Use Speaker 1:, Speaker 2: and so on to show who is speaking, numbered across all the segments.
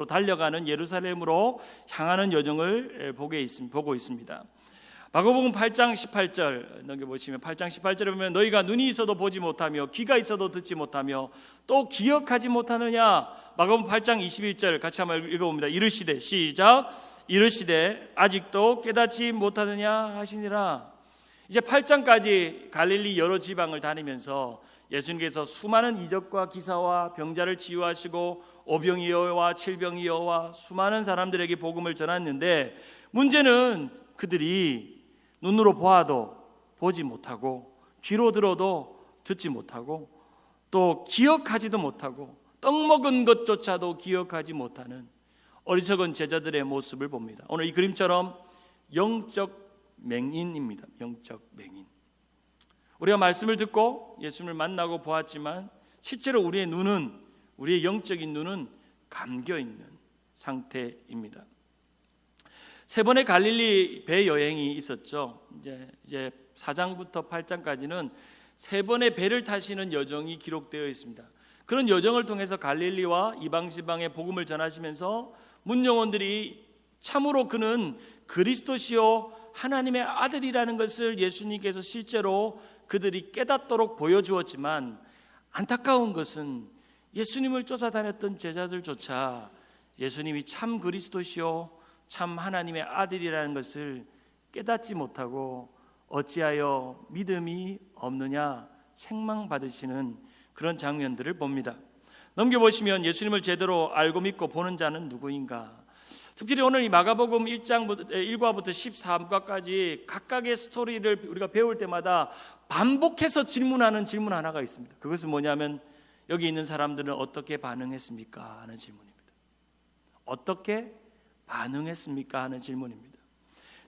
Speaker 1: 달려가는 예루살렘으로 향하는 여정을 보고 있습니다. 마가복음 8장 18절 넘겨보시면 8장 18절에 보면 너희가 눈이 있어도 보지 못하며 귀가 있어도 듣지 못하며 또 기억하지 못하느냐. 마가복음 8장 21절 같이 한번 읽어봅니다. 이르시되 시작. 이르시되 아직도 깨닫지 못하느냐 하시니라. 이제 8장까지 갈릴리 여러 지방을 다니면서 예수님께서 수많은 이적과 기사와 병자를 치유하시고 오병이어와 칠병이어와 수많은 사람들에게 복음을 전했는데 문제는 그들이 눈으로 보아도 보지 못하고 귀로 들어도 듣지 못하고 또 기억하지도 못하고 떡 먹은 것조차도 기억하지 못하는 어리석은 제자들의 모습을 봅니다. 오늘 이 그림처럼 영적 맹인입니다. 영적 맹인. 우리가 말씀을 듣고 예수님을 만나고 보았지만 실제로 우리의 영적인 눈은 감겨있는 상태입니다. 3번의 갈릴리 배 여행이 있었죠. 이제 4장부터 8장까지는 3번의 배를 타시는 여정이 기록되어 있습니다. 그런 여정을 통해서 갈릴리와 이방 지방에 복음을 전하시면서 문정원들이 참으로 그는 그리스도시요 하나님의 아들이라는 것을 예수님께서 실제로 그들이 깨닫도록 보여주었지만 안타까운 것은 예수님을 쫓아다녔던 제자들조차 예수님이 참 그리스도시요 참 하나님의 아들이라는 것을 깨닫지 못하고 어찌하여 믿음이 없느냐 책망받으시는 그런 장면들을 봅니다. 넘겨보시면 예수님을 제대로 알고 믿고 보는 자는 누구인가? 특별히 오늘 이 마가복음 1과부터 13과까지 각각의 스토리를 우리가 배울 때마다 반복해서 질문하는 질문 하나가 있습니다. 그것은 뭐냐면 여기 있는 사람들은 어떻게 반응했습니까? 하는 질문입니다. 어떻게 반응했습니까? 하는 질문입니다.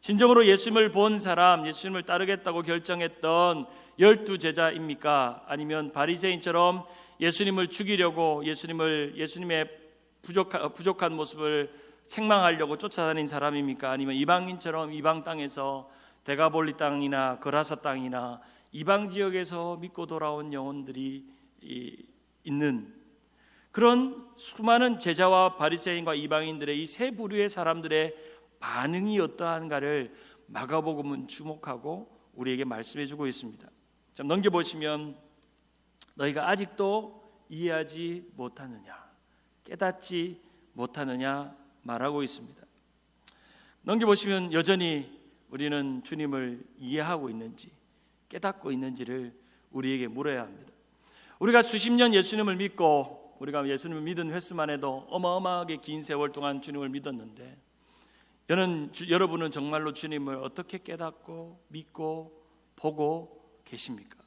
Speaker 1: 진정으로 예수님을 본 사람, 예수님을 따르겠다고 결정했던 12제자입니까? 아니면 바리새인처럼 예수님을 죽이려고 예수님의 부족한 모습을 책망하려고 쫓아다닌 사람입니까? 아니면 이방인처럼 이방 땅에서 데가볼리 땅이나 거라사 땅이나 이방 지역에서 믿고 돌아온 영혼들이 있는 그런 수많은 제자와 바리새인과 이방인들의 이 세 부류의 사람들의 반응이 어떠한가를 마가복음은 주목하고 우리에게 말씀해주고 있습니다. 좀 넘겨보시면 너희가 아직도 이해하지 못하느냐, 깨닫지 못하느냐 말하고 있습니다. 넘겨보시면 여전히 우리는 주님을 이해하고 있는지 깨닫고 있는지를 우리에게 물어야 합니다. 우리가 수십 년 예수님을 믿고 우리가 예수님을 믿은 횟수만 해도 어마어마하게 긴 세월 동안 주님을 믿었는데 여러분은 정말로 주님을 어떻게 깨닫고 믿고 보고 계십니까?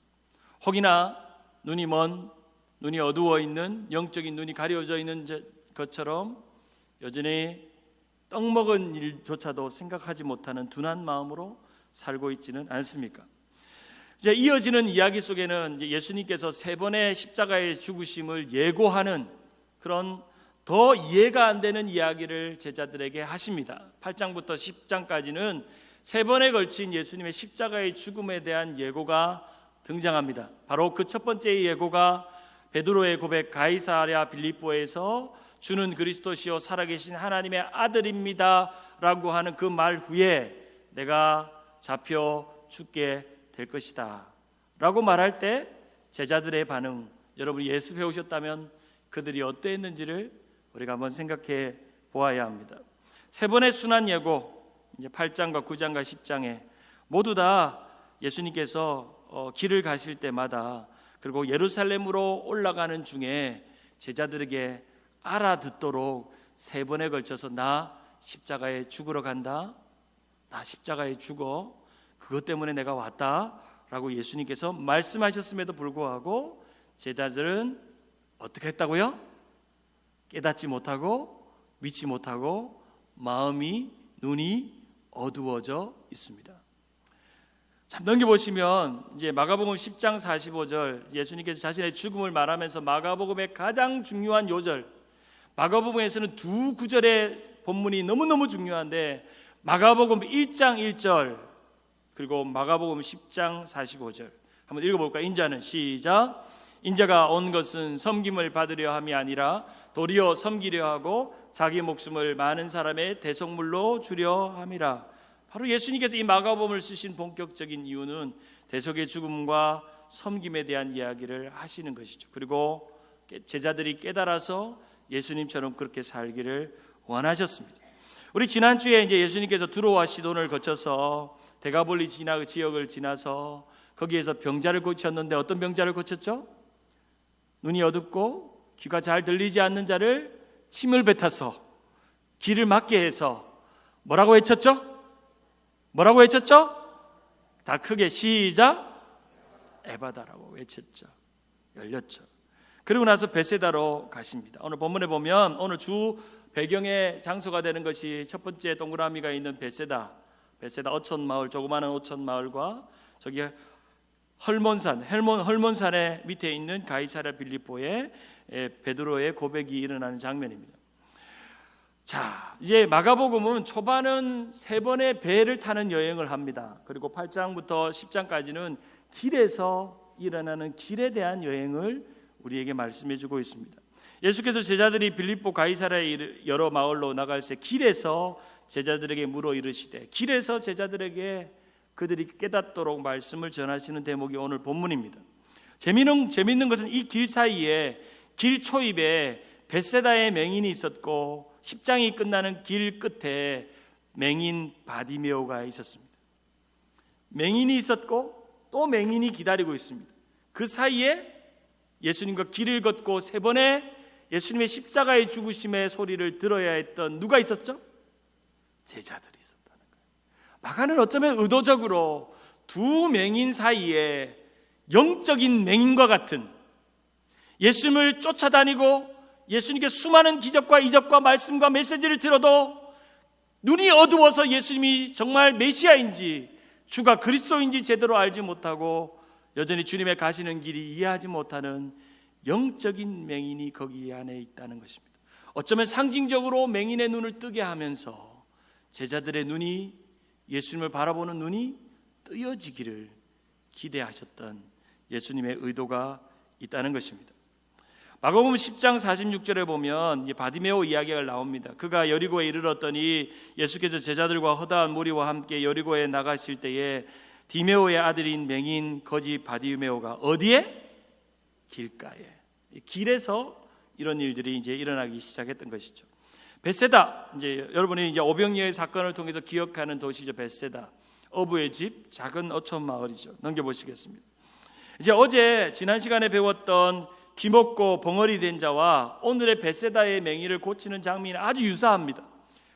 Speaker 1: 혹이나 눈이 어두워 있는 영적인 눈이 가려져 있는 것처럼 여전히 떡 먹은 일조차도 생각하지 못하는 둔한 마음으로 살고 있지는 않습니까? 이제 이어지는 이야기 속에는 이제 예수님께서 3번의 십자가의 죽으심을 예고하는 그런 더 이해가 안 되는 이야기를 제자들에게 하십니다. 8장부터 10장까지는 3번에 걸친 예수님의 십자가의 죽음에 대한 예고가 등장합니다. 바로 그 첫 번째 예고가 베드로의 고백 가이사랴 빌립보에서 주는 그리스도시요 살아계신 하나님의 아들입니다 라고 하는 그 말 후에 내가 잡혀 죽게 될 것이다 라고 말할 때 제자들의 반응, 여러분이 예수 배우셨다면 그들이 어떠했는지를 우리가 한번 생각해 보아야 합니다. 3번의 순환 예고, 이제 8장과 9장과 10장에 모두 다 예수님께서 길을 가실 때마다 그리고 예루살렘으로 올라가는 중에 제자들에게 알아듣도록 3번에 걸쳐서 나 십자가에 죽으러 간다, 나 십자가에 죽어, 그것 때문에 내가 왔다 라고 예수님께서 말씀하셨음에도 불구하고 제자들은 어떻게 했다고요? 깨닫지 못하고 믿지 못하고 눈이 어두워져 있습니다. 참 넘겨보시면 이제 마가복음 10장 45절 예수님께서 자신의 죽음을 말하면서 마가복음의 가장 중요한 요절, 마가복음에서는 2구절의 본문이 너무너무 중요한데 마가복음 1장 1절 그리고 마가복음 10장 45절 한번 읽어볼까요? 인자는 시작. 인자가 온 것은 섬김을 받으려 함이 아니라 도리어 섬기려 하고 자기 목숨을 많은 사람의 대속물로 주려 함이라. 바로 예수님께서 이 마가복음을 쓰신 본격적인 이유는 대속의 죽음과 섬김에 대한 이야기를 하시는 것이죠. 그리고 제자들이 깨달아서 예수님처럼 그렇게 살기를 원하셨습니다. 우리 지난주에 이제 예수님께서 두로와 시돈을 거쳐서 데가볼리 지역을 지나서 거기에서 병자를 고쳤는데 어떤 병자를 고쳤죠? 눈이 어둡고 귀가 잘 들리지 않는 자를 침을 뱉어서 귀를 막게 해서 뭐라고 외쳤죠? 뭐라고 외쳤죠? 다 크게 시작 에바다라고 외쳤죠. 열렸죠. 그리고 나서 베세다로 가십니다. 오늘 본문에 보면 오늘 주 배경의 장소가 되는 것이 첫 번째 동그라미가 있는 베세다 어촌마을, 조그마한 어촌마을과 저기 헐몬산의 밑에 있는 가이사랴 빌립보의 베드로의 고백이 일어나는 장면입니다. 자, 이제 마가복음은 초반은 3번의 배를 타는 여행을 합니다. 그리고 8장부터 10장까지는 길에서 일어나는 길에 대한 여행을 우리에게 말씀해 주고 있습니다. 예수께서 제자들이 빌립보 가이사랴의 여러 마을로 나갈 때 길에서 제자들에게 물어 이르시되, 길에서 제자들에게 그들이 깨닫도록 말씀을 전하시는 대목이 오늘 본문입니다. 재미있는 것은 이 길 사이에 길 초입에 벳세다의 맹인이 있었고 10장이 끝나는 길 끝에 맹인 바디메오가 있었습니다. 맹인이 있었고 또 맹인이 기다리고 있습니다. 그 사이에 예수님과 길을 걷고 3번의 예수님의 십자가의 죽으심의 소리를 들어야 했던 누가 있었죠? 제자들이 있었다는 거예요. 마가는 어쩌면 의도적으로 두 맹인 사이에 영적인 맹인과 같은, 예수님을 쫓아다니고 예수님께 수많은 기적과 이적과 말씀과 메시지를 들어도 눈이 어두워서 예수님이 정말 메시아인지 주가 그리스도인지 제대로 알지 못하고 여전히 주님의 가시는 길이 이해하지 못하는 영적인 맹인이 거기 안에 있다는 것입니다. 어쩌면 상징적으로 맹인의 눈을 뜨게 하면서 제자들의 눈이, 예수님을 바라보는 눈이 뜨여지기를 기대하셨던 예수님의 의도가 있다는 것입니다. 마가복음 10장 46절에 보면 바디메오 이야기가 나옵니다. 그가 여리고에 이르렀더니 예수께서 제자들과 허다한 무리와 함께 여리고에 나가실 때에 디메오의 아들인 맹인 거지 바디메오가 어디에? 길가에, 길에서 이런 일들이 이제 일어나기 시작했던 것이죠. 벳세다, 이제 여러분이 이제 오병이어의 사건을 통해서 기억하는 도시죠. 벳세다, 어부의 집, 작은 어촌 마을이죠. 넘겨보시겠습니다. 이제 어제 지난 시간에 배웠던 귀먹고 벙어리 된 자와 오늘의 벳세다의 맹인을 고치는 장면이 아주 유사합니다.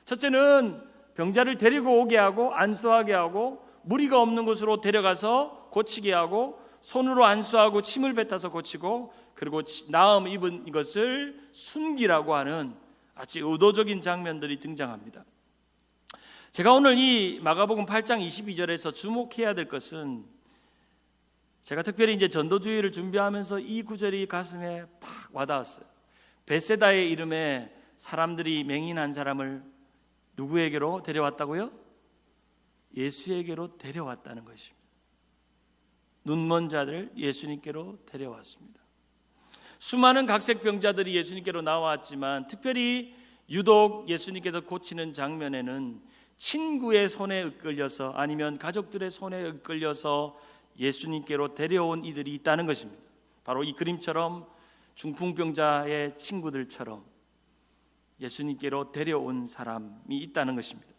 Speaker 1: 첫째는 병자를 데리고 오게 하고 안수하게 하고 무리가 없는 곳으로 데려가서 고치게 하고 손으로 안수하고 침을 뱉어서 고치고, 그리고 나음 입은 이것을 숨기라고 하는 아주 의도적인 장면들이 등장합니다. 제가 오늘 이 마가복음 8장 22절에서 주목해야 될 것은, 제가 특별히 이제 전도주의를 준비하면서 이 구절이 가슴에 팍 와닿았어요. 벳세다의 이름에 사람들이 맹인 한 사람을 누구에게로 데려왔다고요? 예수에게로 데려왔다는 것입니다. 눈먼 자를 예수님께로 데려왔습니다. 수많은 각색병자들이 예수님께로 나왔지만 특별히 유독 예수님께서 고치는 장면에는 친구의 손에 이끌려서 아니면 가족들의 손에 이끌려서 예수님께로 데려온 이들이 있다는 것입니다. 바로 이 그림처럼 중풍병자의 친구들처럼 예수님께로 데려온 사람이 있다는 것입니다.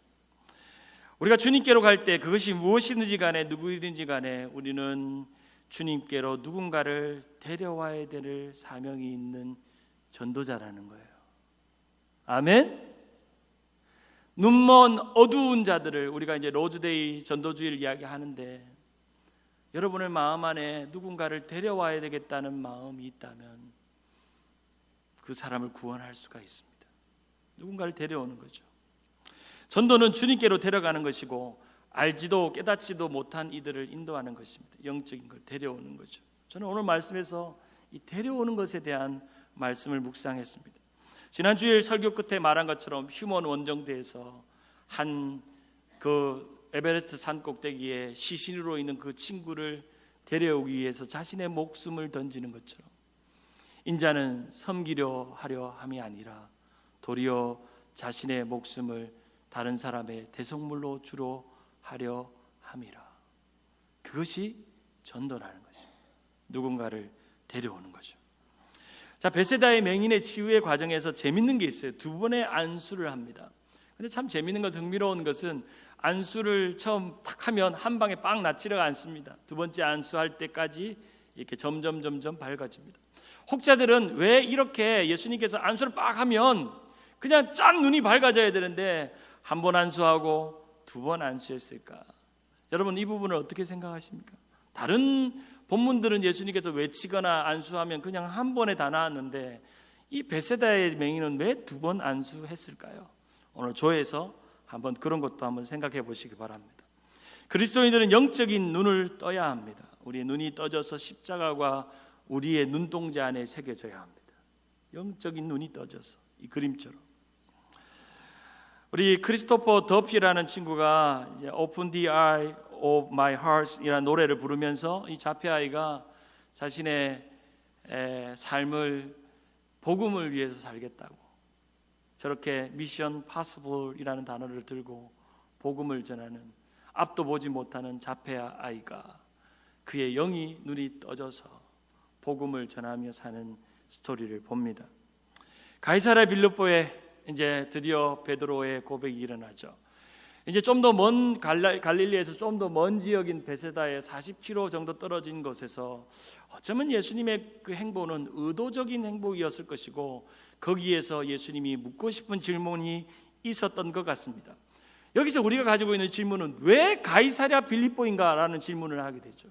Speaker 1: 우리가 주님께로 갈 때 그것이 무엇이든지 간에 누구이든지 간에 우리는 주님께로 누군가를 데려와야 될 사명이 있는 전도자라는 거예요. 아멘. 눈먼 어두운 자들을 우리가 이제 로즈데이 전도주의를 이야기하는데, 여러분의 마음 안에 누군가를 데려와야 되겠다는 마음이 있다면 그 사람을 구원할 수가 있습니다. 누군가를 데려오는 거죠. 전도는 주님께로 데려가는 것이고 알지도 깨닫지도 못한 이들을 인도하는 것입니다. 영적인 걸 데려오는 거죠. 저는 오늘 말씀에서 이 데려오는 것에 대한 말씀을 묵상했습니다. 지난주일 설교 끝에 말한 것처럼 휴먼 원정대에서 한 그 에베레스트 산 꼭대기에 시신으로 있는 그 친구를 데려오기 위해서 자신의 목숨을 던지는 것처럼 인자는 섬기려 하려 함이 아니라 도리어 자신의 목숨을 다른 사람의 대속물로 주로 하려 함이라. 그것이 전도라는 것입니다. 누군가를 데려오는 거죠. 자, 베세다의 맹인의 치유의 과정에서 재밌는 게 있어요. 두 번의 안수를 합니다. 근데 참 재밌는 것, 흥미로운 것은 안수를 처음 탁 하면 한 방에 빵 낫지를 않습니다. 두 번째 안수할 때까지 이렇게 점점 밝아집니다. 혹자들은 왜 이렇게 예수님께서 안수를 빡 하면 그냥 쫙 눈이 밝아져야 되는데 한 번 안수하고 두 번 안수했을까? 여러분, 이 부분을 어떻게 생각하십니까? 다른 본문들은 예수님께서 외치거나 안수하면 그냥 한 번에 다 나았는데 이 베세다의 맹인은 왜 두 번 안수했을까요? 오늘 조에서 한번 그런 것도 한번 생각해 보시기 바랍니다. 그리스도인들은 영적인 눈을 떠야 합니다. 우리의 눈이 떠져서 십자가가 우리의 눈동자 안에 새겨져야 합니다. 영적인 눈이 떠져서 이 그림처럼. 우리 크리스토퍼 더피라는 친구가 Open the Eye of My Heart 이라는 노래를 부르면서 이 자폐아이가 자신의 삶을 복음을 위해서 살겠다고 저렇게 미션 파서블이라는 단어를 들고 복음을 전하는 앞도 보지 못하는 자폐아이가 그의 영이 눈이 떠져서 복음을 전하며 사는 스토리를 봅니다. 가이사랴 빌립보에 이제 드디어 베드로의 고백이 일어나죠. 이제 좀 더 먼 갈릴리에서 좀 더 먼 지역인 베세다에 40km 정도 떨어진 곳에서 어쩌면 예수님의 그 행보는 의도적인 행복이었을 것이고 거기에서 예수님이 묻고 싶은 질문이 있었던 것 같습니다. 여기서 우리가 가지고 있는 질문은 왜 가이사랴 빌립보인가라는 질문을 하게 되죠.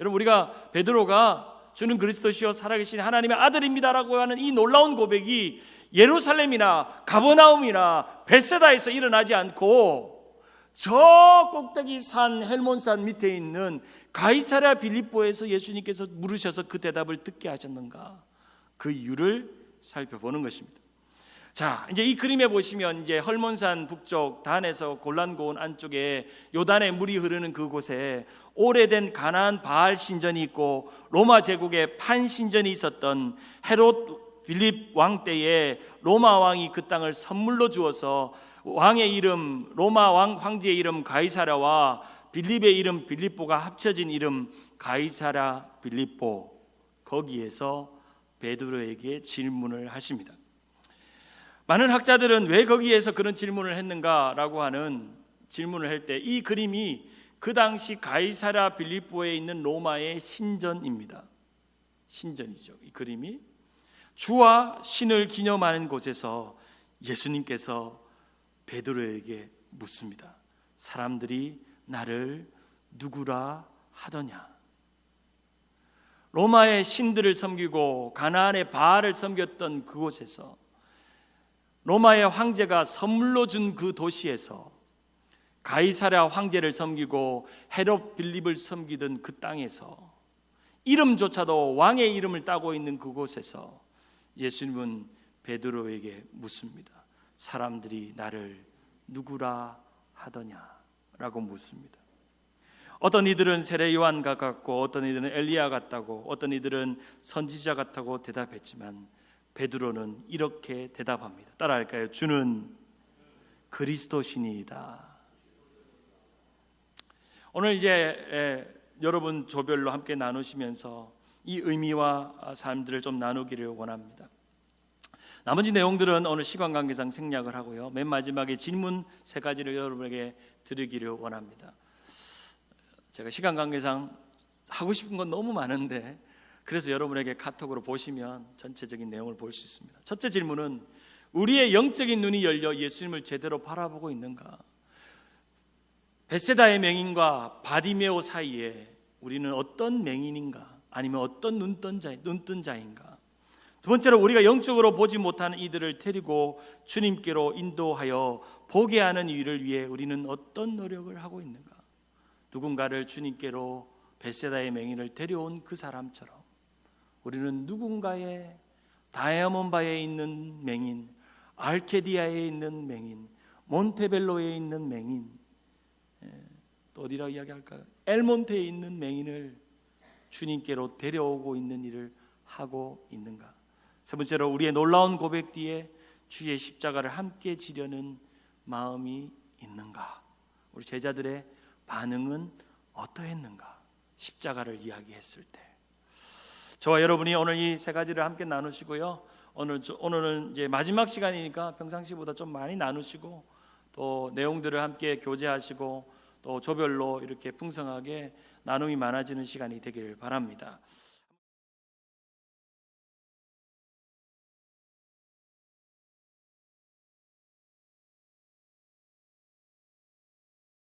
Speaker 1: 여러분, 우리가 베드로가 주는 그리스도시요 살아계신 하나님의 아들입니다라고 하는 이 놀라운 고백이 예루살렘이나 가버나움이나 벳세다에서 일어나지 않고 저 꼭대기 산 헬몬산 밑에 있는 가이사랴 빌립보에서 예수님께서 물으셔서 그 대답을 듣게 하셨는가, 그 이유를 살펴보는 것입니다. 자, 이제 이 그림에 보시면 이제 헐몬산 북쪽 단에서 골란고온 안쪽에 요단의 물이 흐르는 그곳에 오래된 가나안 바알 신전이 있고 로마 제국의 판 신전이 있었던 헤롯 빌립 왕 때에 로마 왕이 그 땅을 선물로 주어서 왕의 이름, 로마 황제의 이름 가이사랴와 빌립의 이름 빌립보가 합쳐진 이름 가이사랴 빌립보, 거기에서 베드로에게 질문을 하십니다. 많은 학자들은 왜 거기에서 그런 질문을 했는가라고 하는 질문을 할 때 이 그림이 그 당시 가이사랴 빌립보에 있는 로마의 신전입니다. 신전이죠. 이 그림이 주와 신을 기념하는 곳에서 예수님께서 베드로에게 묻습니다. 사람들이 나를 누구라 하더냐? 로마의 신들을 섬기고 가나안의 바알을 섬겼던 그곳에서 로마의 황제가 선물로 준 그 도시에서 가이사랴 황제를 섬기고 헤롯 빌립을 섬기던 그 땅에서 이름조차도 왕의 이름을 따고 있는 그곳에서 예수님은 베드로에게 묻습니다. 사람들이 나를 누구라 하더냐라고 묻습니다. 어떤 이들은 세례 요한과 같고 어떤 이들은 엘리야 같다고 어떤 이들은 선지자 같다고 대답했지만 베드로는 이렇게 대답합니다. 따라할까요? 주는 그리스도시니이다. 오늘 이제 여러분 조별로 함께 나누시면서 이 의미와 삶들을 좀 나누기를 원합니다. 나머지 내용들은 오늘 시간 관계상 생략을 하고요. 맨 마지막에 질문 3가지를 여러분에게 드리기를 원합니다. 제가 시간 관계상 하고 싶은 건 너무 많은데 그래서 여러분에게 카톡으로 보시면 전체적인 내용을 볼 수 있습니다. 첫째 질문은 우리의 영적인 눈이 열려 예수님을 제대로 바라보고 있는가? 벳세다의 맹인과 바디메오 사이에 우리는 어떤 맹인인가? 아니면 어떤 눈뜬 자인가? 두 번째로 우리가 영적으로 보지 못하는 이들을 데리고 주님께로 인도하여 보게 하는 일을 위해 우리는 어떤 노력을 하고 있는가? 누군가를 주님께로 벳세다의 맹인을 데려온 그 사람처럼 우리는 누군가의 다이아몬바에 있는 맹인, 알케디아에 있는 맹인, 몬테벨로에 있는 맹인, 또 어디라고 이야기할까요? 엘몬테에 있는 맹인을 주님께로 데려오고 있는 일을 하고 있는가? 세 번째로 우리의 놀라운 고백 뒤에 주의 십자가를 함께 지려는 마음이 있는가? 우리 제자들의 반응은 어떠했는가? 십자가를 이야기했을 때 저와 여러분이 오늘 이 세 가지를 함께 나누시고요. 오늘은 이제 마지막 시간이니까 평상시보다 좀 많이 나누시고 또 내용들을 함께 교제하시고 또 조별로 이렇게 풍성하게 나눔이 많아지는 시간이 되기를 바랍니다.